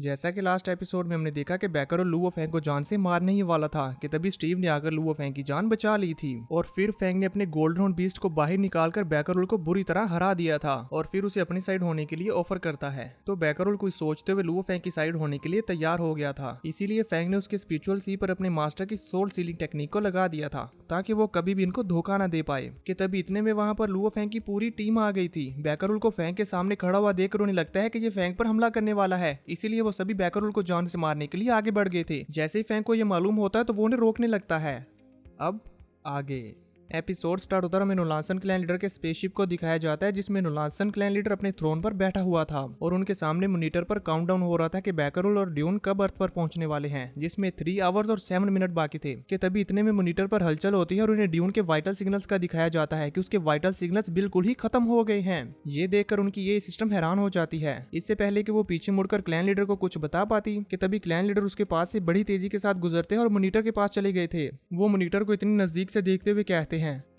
जैसा कि last episode में हमने देखा कि बैकर और लुओ फैंग को जान से मारने ही वाला था कि तभी स्टीव ने आकर लुओ फैंग की जान बचा ली थी और फिर फैंग ने अपने गोल्डन हॉर्न बीस्ट को बाहर निकालकर बैकरोल को बुरी तरह हरा दिया था और फिर उसे अपनी साइड होने के लिए ऑफर करता है। तो बैकरोल कुछ सोचते हुए लुओ फैंग की साइड होने के लिए तैयार हो गया था। इसीलिए फैंग ने उसके स्पिरिचुअल सी पर अपने मास्टर की सोल सीलिंग टेक्निक को लगा दिया था ताकि वो कभी भी इनको धोखा न दे पाए। कि तभी इतने में वहां पर लुओ फैंग की पूरी टीम आ गई थी। बैकरोल को फैंग के सामने खड़ा हुआ देखकर उन्हें लगता है कि ये फैंग पर हमला करने वाला है, इसीलिए वो सभी बैकरोल को जान से मारने के लिए आगे बढ़ गए थे। जैसे ही फैंग को ये मालूम होता है तो वो उन्हें रोकने लगता है। अब आगे एपिसोड स्टार्ट होता है। हमें नोलांसन क्लैन लीडर के स्पेसशिप को दिखाया जाता है जिसमें नोलांसन क्लैन लीडर अपने थ्रोन पर बैठा हुआ था और उनके सामने मॉनिटर पर काउंटडाउन हो रहा था कि बैकरोल और ड्यून कब अर्थ पर पहुंचने वाले हैं, जिसमें 3 आवर्स और 7 मिनट बाकी थे। कि तभी इतने में मॉनिटर पर हलचल होती है और उन्हें ड्यून के वाइटल सिग्नल्स का दिखाया जाता है कि उसके वाइटल सिग्नल्स बिल्कुल ही खत्म हो गए हैं। ये देखकर उनकी ये सिस्टम हैरान हो जाती है। इससे पहले कि वो पीछे मुड़कर क्लैन लीडर को कुछ बता पाती कि तभी क्लैन लीडर उसके पास से बड़ी तेजी के साथ गुजरते हैं और मॉनिटर के पास चले गए थे। वो मॉनिटर को इतनी नजदीक से देखते हुए कहते हैं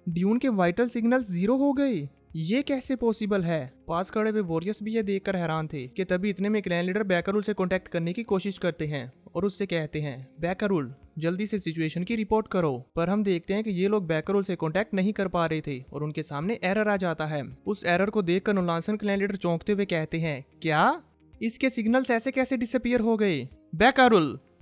ड्यून के वाइटल सिग्नल 0 हो गए, ये कैसे पॉसिबल है। पास खड़े हुए वॉरियर्स भी ये देखकर हैरान थे। कि तभी इतने में क्लैन लीडर बैकरोल से कांटेक्ट करने की कोशिश करते हैं और उससे कहते हैं बैकरोल जल्दी से सिचुएशन की रिपोर्ट करो। पर हम देखते हैं कि ये लोग बैकरोल से कांटेक्ट नहीं कर पा रहे थे और उनके सामने एरर आ जाता है। उस एरर को देखकर नोलांसन क्लैन लीडर चौंकते हुए कहते हैं क्या इसके सिग्नल्स ऐसे कैसे डिसअपीयर हो गए।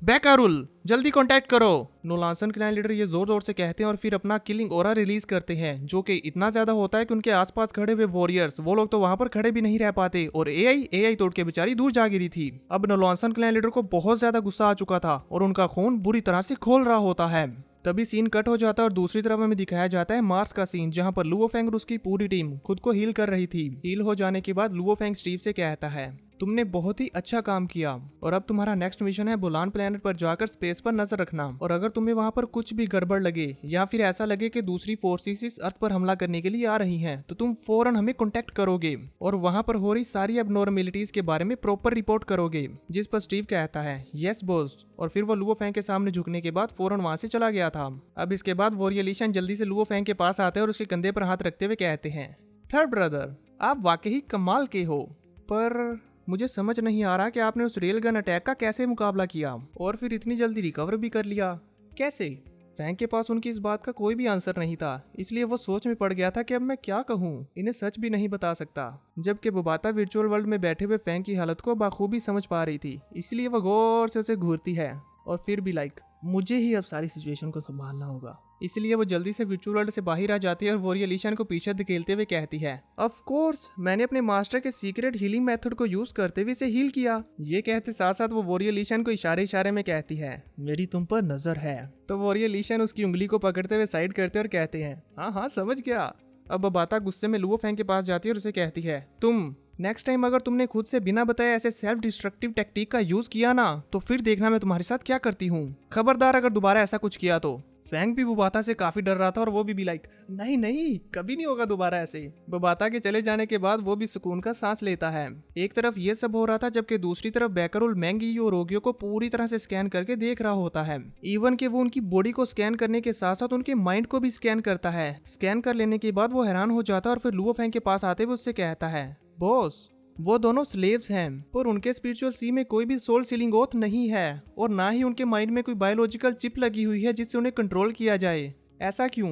बैकरोल जल्दी कांटेक्ट करो। नोलांसन क्लैन लीडर ये जोर जोर से कहते हैं और फिर अपना किलिंग ऑरा रिलीज करते हैं जो कि इतना ज्यादा होता है कि उनके आसपास खड़े हुए वॉरियर्स वो लोग तो वहां पर खड़े भी नहीं रह पाते और एआई तोड़ के बेचारी दूर जा गिरी थी। अब नोलांसन क्लैन लीडर को बहुत ज्यादा गुस्सा आ चुका था और उनका खून बुरी तरह से खोल रहा होता है। तभी सीन कट हो जाता है और दूसरी तरफ हमें दिखाया जाता है मार्स का सीन जहां पर लुओ फैंग और उसकी पूरी टीम खुद को हील कर रही थी। हील हो जाने के बाद लुओ फैंग स्टीव से कहता है तुमने बहुत ही अच्छा काम किया और अब तुम्हारा नेक्स्ट मिशन है बुलान प्लेनेट पर जाकर स्पेस पर नजर रखना और अगर तुम्हें वहां पर कुछ भी गड़बड़ लगे या फिर ऐसा लगे कि दूसरी फोर्सेस अर्थ पर हमला करने के लिए आ रही हैं तो तुम फौरन हमें कांटेक्ट करोगे और वहां पर हो रही सारी एबनॉर्मलिटीज के बारे में प्रॉपर रिपोर्ट करोगे। जिस पर स्टीव कहता है यस बॉस और फिर वो लुओ फैंग के सामने झुकने के बाद फौरन वहां से चला गया था। अब इसके बाद वॉरियलिशन जल्दी से लुओ फैंग के पास आते हैं और उसके कंधे पर हाथ रखते हुए कहते हैं थर्ड ब्रदर आप वाकई कमाल के हो, पर मुझे समझ नहीं आ रहा कि आपने उस रेल गन अटैक का कैसे मुकाबला किया और फिर इतनी जल्दी रिकवर भी कर लिया, कैसे। फैंग के पास उनकी इस बात का कोई भी आंसर नहीं था, इसलिए वो सोच में पड़ गया था कि अब मैं क्या कहूँ, इन्हें सच भी नहीं बता सकता। जबकि बोबाता वर्चुअल वर्ल्ड में बैठे हुए फैंग की हालत को बाखूबी समझ पा रही थी, इसलिए वो गौर से उसे घूरती है और फिर भी मुझे ही अब सारी सिचुएशन को संभालना होगा। इसलिए वो जल्दी से वर्चुअल वर्ल्ड से बाहर आ जाती है और वॉरियलिशन को पीछे धकेलते हुए कहती है ऑफ कोर्स मैंने अपने मास्टर के सीक्रेट हीलिंग मेथड को यूज करते हुए इसे हील किया। ये कहते साथ साथ वो वॉरियलिशन को इशारे में कहती है मेरी तुम पर नजर है। तो वॉरियलिशन उसकी उंगली को पकड़ते हुए साइड करते और कहते हैं हाँ समझ गया। अब बाता गुस्से में लुओ फैंग के पास जाती है और उसे कहती है तुम नेक्स्ट टाइम अगर तुमने खुद से बिना बताए ऐसे सेल्फ डिस्ट्रक्टिव टेक्निक का यूज किया ना तो फिर देखना मैं तुम्हारे साथ क्या करती हूँ। खबरदार अगर दोबारा ऐसा कुछ किया तो। फैंग भी बोबाता से काफी डर रहा था और वो भी नहीं कभी नहीं होगा दोबारा ऐसे। बोबाता के चले जाने के बाद वो भी सुकून का सांस लेता है। एक तरफ ये सब हो रहा था जबकि दूसरी तरफ बैकरोल मैंगी और रोगियों को पूरी तरह से स्कैन करके देख रहा होता है। इवन कि वो उनकी बॉडी को स्कैन करने के साथ साथ उनके माइंड को भी स्कैन करता है। स्कैन कर लेने के बाद वो हैरान हो जाता है और फिर लुओ फैंग के पास आते हुए उससे कहता है बॉस वो दोनों स्लेव्स हैं पर उनके स्पिरिचुअल सी में कोई भी सोल सीलिंग ओथ नहीं है और ना ही उनके माइंड में कोई बायोलॉजिकल चिप लगी हुई है जिससे उन्हें कंट्रोल किया जाए। ऐसा क्यों।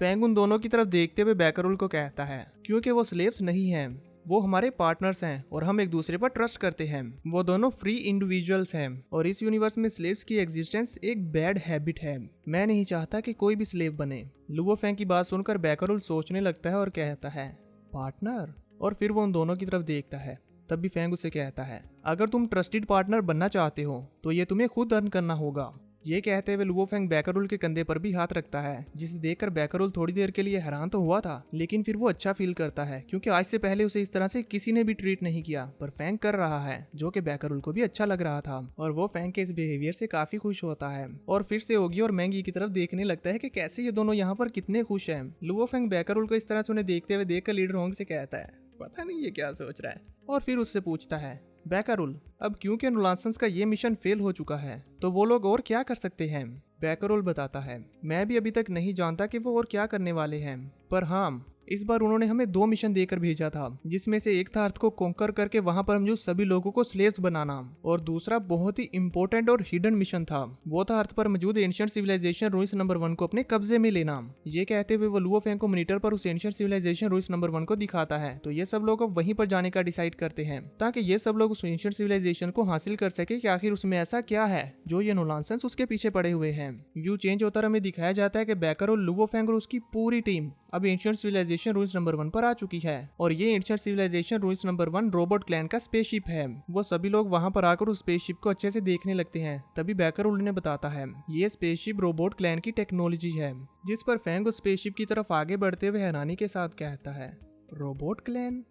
फैंग उन दोनों की तरफ देखते हुए बैकरोल को कहता है क्योंकि वो स्लेव्स नहीं हैं, वो हमारे पार्टनर्स हैं और हम एक दूसरे पर ट्रस्ट करते हैं। वो दोनों फ्री इंडिविजुअल्स हैं और इस यूनिवर्स में स्लेव्स की एग्जिस्टेंस एक बैड हैबिट है। मैं नहीं चाहता कि कोई भी स्लेव बने। लुओ फैंग की बात सुनकर बैकरोल सोचने लगता है और कहता है पार्टनर, और फिर वो उन दोनों की तरफ देखता है। तब भी फैंग उसे कहता है अगर तुम ट्रस्टेड पार्टनर बनना चाहते हो तो ये तुम्हें खुद अर्न करना होगा। ये कहते हुए लुओ फैंग बैकरोल के कंधे पर भी हाथ रखता है जिसे देखकर बैकरोल थोड़ी देर के लिए हैरान तो हुआ था लेकिन फिर वो अच्छा फील करता है क्योंकि आज से पहले उसे इस तरह से किसी ने भी ट्रीट नहीं किया पर फैंग कर रहा है जो कि बैकरोल को भी अच्छा लग रहा था और वो फैंग के इस बिहेवियर से काफी खुश होता है और फिर से ओगी और मैंगी की तरफ देखने लगता है कि कैसे ये दोनों यहाँ पर कितने खुश हैं। लुओ फैंग बैकरोल को इस तरह से उन्हें देखते हुए देखकर लीडर होंग से कहता है पता नहीं ये क्या सोच रहा है और फिर उससे पूछता है बैकरोल अब क्योंकि नोलांसन्स का ये मिशन फेल हो चुका है तो वो लोग और क्या कर सकते हैं। बैकरोल बताता है मैं भी अभी तक नहीं जानता कि वो और क्या करने वाले हैं पर हाँ इस बार उन्होंने हमें 2 मिशन देकर भेजा था, जिसमें से एक था अर्थ को कॉन्कर करके वहां पर मौजूद सभी लोगों को स्लेव्स बनाना, और दूसरा बहुत ही इंपॉर्टेंट और हिडन मिशन था, वो था अर्थ पर मौजूद एंशिएंट सिविलाइजेशन रूइंस नंबर 1 को अपने कब्जे में लेना। ये कहते हुए वो लुओ फेंग को मॉनिटर पर उस एंशिएंट सिविलाइजेशन रूइंस नंबर 1 को दिखाता है। तो ये सब लोग अब वहीं पर जाने का डिसाइड करते हैं, ताकि ये सब लोग उस एंशिएंट सिविलाइजेशन को हासिल कर सके कि आखिर उसमें ऐसा क्या है जो ये नोलांसेंस उसके पीछे पड़े हुए हैं। व्यू चेंज होता हमें दिखाया जाता है कि बैकर और लुओ फेंग और उसकी पूरी टीम अब एंशिएंट सिविलाइजेशन रूइंस नंबर 1 पर आ चुकी है, और ये ancient civilization ruins number 1 robot clan का स्पेसशिप है। वो सभी लोग वहां पर आकर उस स्पेसशिप को अच्छे से देखने लगते हैं। तभी बैकर उन्हें बताता है ये स्पेसशिप रोबोट क्लैन की टेक्नोलॉजी है, जिस पर फेंग उस स्पेसशिप की तरफ आगे बढ़ते हुए हैरानी के साथ कहता है, रोबोट क्लैन?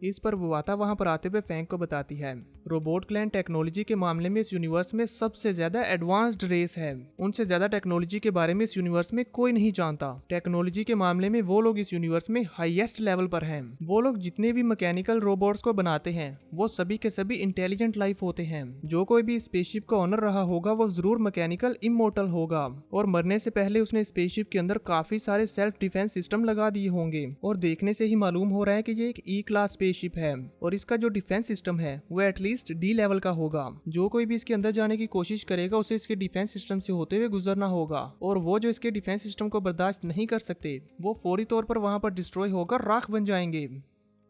इस पर बुवाता वहां पर आते हुए फेंग को बताती है, रोबोट क्लैन टेक्नोलॉजी के मामले में इस यूनिवर्स में सबसे ज्यादा एडवांस्ड रेस है। उनसे ज्यादा टेक्नोलॉजी के बारे में इस यूनिवर्स में कोई नहीं जानता। टेक्नोलॉजी के मामले में वो लोग इस यूनिवर्स में हाईएस्ट लेवल पर हैं। वो लोग जितने भी मैकेनिकल रोबोट्स को बनाते हैं वो सभी के सभी इंटेलिजेंट लाइफ होते हैं। जो कोई भी स्पेसशिप का ऑनर रहा होगा वो जरूर मैकेनिकल इमोर्टल होगा, और मरने से पहले उसने स्पेसशिप के अंदर काफी सारे सेल्फ डिफेंस सिस्टम लगा दिए होंगे। और देखने से ही मालूम हो रहा है कि ये एक ई क्लास स्पेसशिप है, और इसका जो डिफेंस सिस्टम है वो एटलीस्ट डी लेवल का होगा। जो कोई भी इसके अंदर जाने की कोशिश करेगा उसे इसके डिफेंस सिस्टम से होते हुए गुजरना होगा, और वो जो इसके डिफेंस सिस्टम को बर्दाश्त नहीं कर सकते वो फौरी तौर पर वहां पर डिस्ट्रॉय होकर राख बन जाएंगे।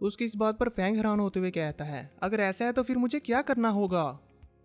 उसकी इस बात पर फेंग हैरान होते हुए कहता है, अगर ऐसा है तो फिर मुझे क्या करना होगा?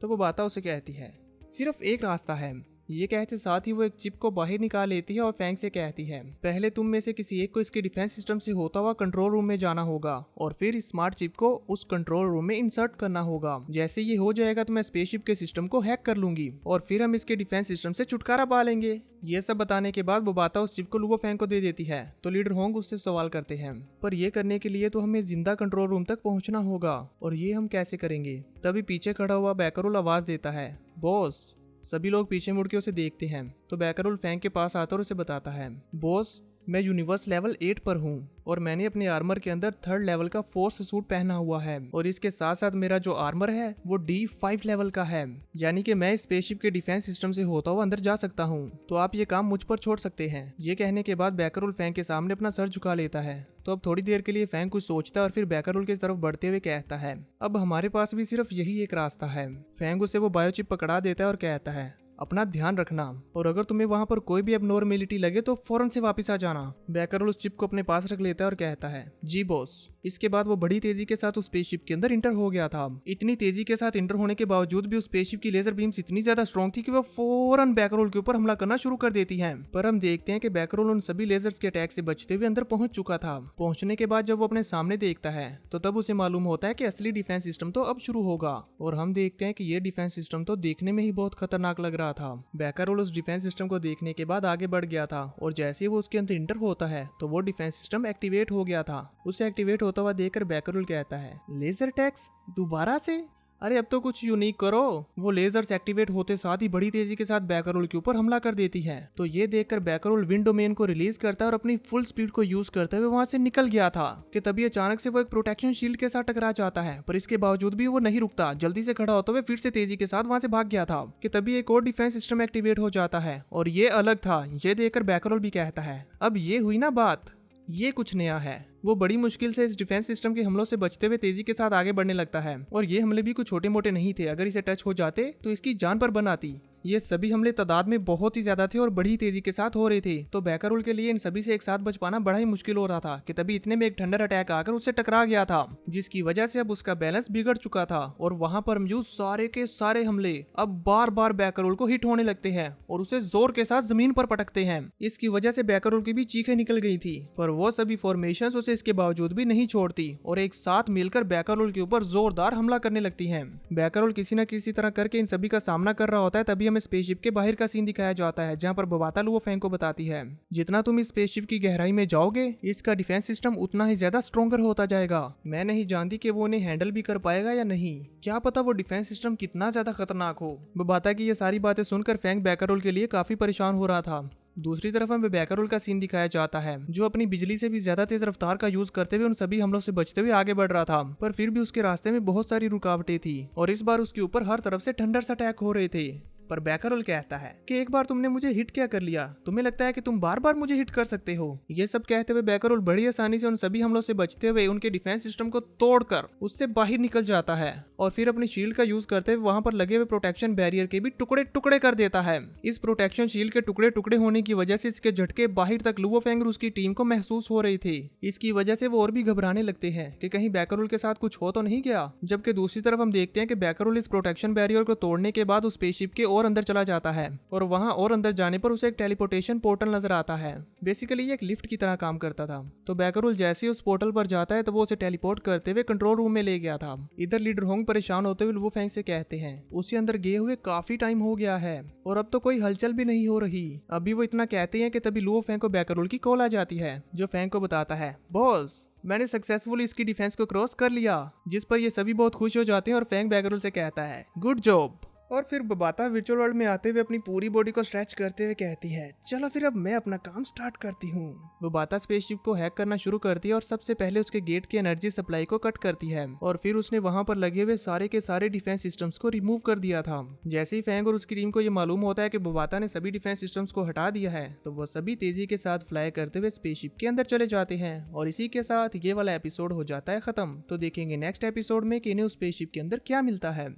तो वो बाता उसे कहती है, सिर्फ एक रास्ता है। ये कहते साथ ही वो एक चिप को बाहर निकाल लेती है और फेंग से कहती है, पहले तुम में से किसी एक को इसके डिफेंस सिस्टम से होता हुआ कंट्रोल रूम में जाना होगा, और फिर इस स्मार्ट चिप को उस कंट्रोल रूम में इंसर्ट करना होगा। जैसे ये हो जाएगा तो मैं स्पेसशिप के सिस्टम को हैक कर लूंगी, और फिर हम इसके डिफेंस सिस्टम से छुटकारा पा लेंगे। ये सब बताने के बाद वो बाता उस चिप को लुओ फेंग को दे देती है। तो लीडर होंग उससे सवाल करते हैं, पर ये करने के लिए तो हमें जिंदा कंट्रोल रूम तक पहुंचना होगा, और ये हम कैसे करेंगे? तभी पीछे खड़ा हुआ बैकरोल आवाज देता है, बॉस। सभी लोग पीछे मुड़ के उसे देखते हैं। तो बैकरोल फेंग के पास आता और उसे बताता है, बॉस मैं यूनिवर्स लेवल 8 पर हूँ, और मैंने अपने आर्मर के अंदर 3rd लेवल का फोर्स सूट पहना हुआ है, और इसके साथ साथ मेरा जो आर्मर है वो D5 लेवल का है, यानी कि मैं स्पेसशिप के डिफेंस सिस्टम से होता हुआ अंदर जा सकता हूँ। तो आप ये काम मुझ पर छोड़ सकते हैं। ये कहने के बाद बैकरोल फेंग के सामने अपना सर झुका लेता है। तो अब थोड़ी देर के लिए फेंग कुछ सोचता है और फिर बैकरोल की तरफ बढ़ते हुए कहता है, अब हमारे पास भी सिर्फ यही एक रास्ता है। फेंग उसे वो बायोचिप पकड़ा देता है और कहता है, अपना ध्यान रखना, और अगर तुम्हें वहां पर कोई भी एबनॉर्मेलिटी लगे तो फौरन से वापस आ जाना। बैकरोल उस चिप को अपने पास रख लेता है और कहता है, जी बॉस। इसके बाद वो बड़ी तेजी के साथ उस स्पेसशिप के अंदर इंटर हो गया था। इतनी तेजी के साथ इंटर होने के बावजूद भी उस स्पेसशिप की लेजर बीम्स इतनी ज्यादा स्ट्रॉन्ग थी कि वो फौरन बैकरोल के ऊपर हमला करना शुरू कर देती है। पर हम देखते हैं कि बैकरोल उन सभी लेजर्स के अटैक से बचते हुए अंदर पहुंच चुका था। पहुंचने के बाद जब वो अपने सामने देखता है तो तब उसे मालूम होता है कि असली डिफेंस सिस्टम तो अब शुरू होगा, और हम देखते हैं कि ये डिफेंस सिस्टम तो देखने में ही बहुत खतरनाक लग रहा था। बैकरोल उस डिफेंस सिस्टम को देखने के बाद आगे बढ़ गया था, और जैसे ही वो उसके अंदर इंटर होता है तो वो डिफेंस सिस्टम एक्टिवेट हो गया था। उसे एक्टिवेट होता हुआ देखकर बैकरोल कहता है, लेजर टैक्स दोबारा से? अरे अब तो कुछ यूनिक करो। वो लेजर्स एक्टिवेट होते साथ ही बड़ी तेजी के साथ बैकरोल के ऊपर हमला कर देती है। तो ये देखकर बैकरोल विंड डोमेन को रिलीज करता है और अपनी फुल स्पीड को यूज करते हुए वहां से निकल गया था कि तभी अचानक से वो एक प्रोटेक्शन शील्ड के साथ टकरा जाता है। पर इसके बावजूद भी वो नहीं रुकता, जल्दी से खड़ा होते हुए फिर से तेजी के साथ वहां से भाग गया था कि तभी एक और डिफेंस सिस्टम एक्टिवेट हो जाता है, और ये अलग था। ये देखकर बैकरोल भी कहता है, अब ये हुई ना बात, ये कुछ नया है। वो बड़ी मुश्किल से इस डिफेंस सिस्टम के हमलों से बचते हुए तेजी के साथ आगे बढ़ने लगता है, और ये हमले भी कुछ छोटे मोटे नहीं थे। अगर इसे टच हो जाते तो इसकी जान पर बन आती। ये सभी हमले तादाद में बहुत ही ज्यादा थे और बड़ी तेजी के साथ हो रहे थे। तो बैकरोल के लिए इन सभी से एक साथ बच पाना बड़ा ही मुश्किल हो रहा था कि तभी इतने में एक थंडर अटैक आकर उससे टकरा गया था, जिसकी वजह से अब उसका बैलेंस बिगड़ चुका था, और वहां पर मौजूद सारे के सारे हमले अब बार बार बैकरोल को हिट होने लगते हैं और उसे जोर के साथ जमीन पर पटकते हैं। इसकी वजह से बैकरोल की भी चीखें निकल गई थी, पर वो सभी फॉर्मेशंस उसे इसके बावजूद भी नहीं छोड़ती और एक साथ मिलकर बैकरोल के ऊपर जोरदार हमला करने लगती हैं। बैकरोल किसी न किसी तरह करके इन सभी का सामना कर रहा होता है। तभी हमें स्पेसशिप के बाहर का सीन दिखाया जाता है, जहां पर बबाता लुओ फेंग को बताती है, जितना तुम इस स्पेसशिप की गहराई में जाओगे इसका डिफेंस सिस्टम उतना ही ज्यादा स्ट्रॉन्गर होता जाएगा। मैं नहीं जानती कि वो उन्हें हैंडल भी कर पाएगा या नहीं, क्या पता वो डिफेंस सिस्टम कितना ज्यादा खतरनाक हो। बबाता की ये सारी बातें सुनकर फेंग बैकरोल के लिए काफी परेशान हो रहा था। दूसरी तरफ हमें बैकरोल का सीन दिखाया जाता है, जो अपनी बिजली से भी ज्यादा तेज रफ्तार का यूज करते हुए उन सभी हमलों से बचते हुए आगे बढ़ रहा था। पर फिर भी उसके रास्ते में बहुत सारी रुकावटें थी, और इस बार उसके ऊपर हर तरफ से थंडर्स अटैक हो रहे थे। पर बैकरोल कहता है कि एक बार तुमने मुझे हिट क्या कर लिया, तुम्हें लगता है कि तुम बार बार मुझे हिट कर सकते हो। ये सब कहते हुए बैकरोल बड़ी आसानी से उन सभी हमलों से बचते हुए उनके डिफेंस सिस्टम को तोड़कर उससे बाहर निकल जाता है और फिर अपनी शील्ड का यूज करते हुए वहां पर लगे हुए प्रोटेक्शन बैरियर के भी टुकड़े टुकड़े कर देता है। इस प्रोटेक्शन शील्ड के टुकड़े टुकड़े होने की वजह से इसके झटके बाहर तक लुओ फेंग और उसकी टीम को महसूस हो रही थी। इसकी वजह से वो और भी घबराने लगते हैं कि कहीं बैकरोल के साथ कुछ हो तो नहीं गया। जबकि दूसरी तरफ हम देखते हैं कि बैकरोल इस प्रोटेक्शन बैरियर को तोड़ने के बाद उस स्पेसशिप के और अंदर चला जाता है और वहां और अंदर जाने पर उसे एक टेलीपोर्टेशन पोर्टल नजर आता है। बेसिकली ये एक लिफ्ट की तरह काम करता था। तो बैकरोल जैसे ही उस पोर्टल पर जाता है तो वो उसे टेलीपोर्ट करते हुए कंट्रोल रूम में ले गया था। इधर लीडर होंग परेशान होते हुए लुओ फेंग से कहते हैं उसे अंदर गए हुए काफी टाइम हो गया है और अब तो कोई हलचल भी नहीं हो रही। अभी वो इतना कहते हैं कि तभी लुओ फेंग को बैकरोल की कॉल आ जाती है, जो फेंग को बताता है बॉस मैंने सक्सेसफुली इसकी डिफेंस को क्रॉस कर लिया। जिस पर ये सभी बहुत खुश हो जाते हैं और फेंग बैकरोल से कहता है गुड जॉब। और फिर बबाता वर्चुअल वर्ल्ड में आते हुए अपनी पूरी बॉडी को स्ट्रेच करते हुए कहती है चलो फिर अब मैं अपना काम स्टार्ट करती हूँ। बबाता स्पेसशिप को हैक करना शुरू करती है और सबसे पहले उसके गेट की एनर्जी सप्लाई को कट करती है और फिर उसने वहां पर लगे हुए सारे के सारे डिफेंस सिस्टम्स को रिमूव कर दिया था। जैसे ही फैंग और उसकी टीम को ये मालूम होता है कि बबाता ने सभी डिफेंस सिस्टम्स को हटा दिया है तो वो सभी तेजी के साथ फ्लाई करते हुए स्पेसशिप के अंदर चले जाते हैं और इसी के साथ ये वाला एपिसोड हो जाता है खत्म। तो देखेंगे नेक्स्ट एपिसोड में कि इन्हें उस स्पेसशिप के अंदर क्या मिलता है।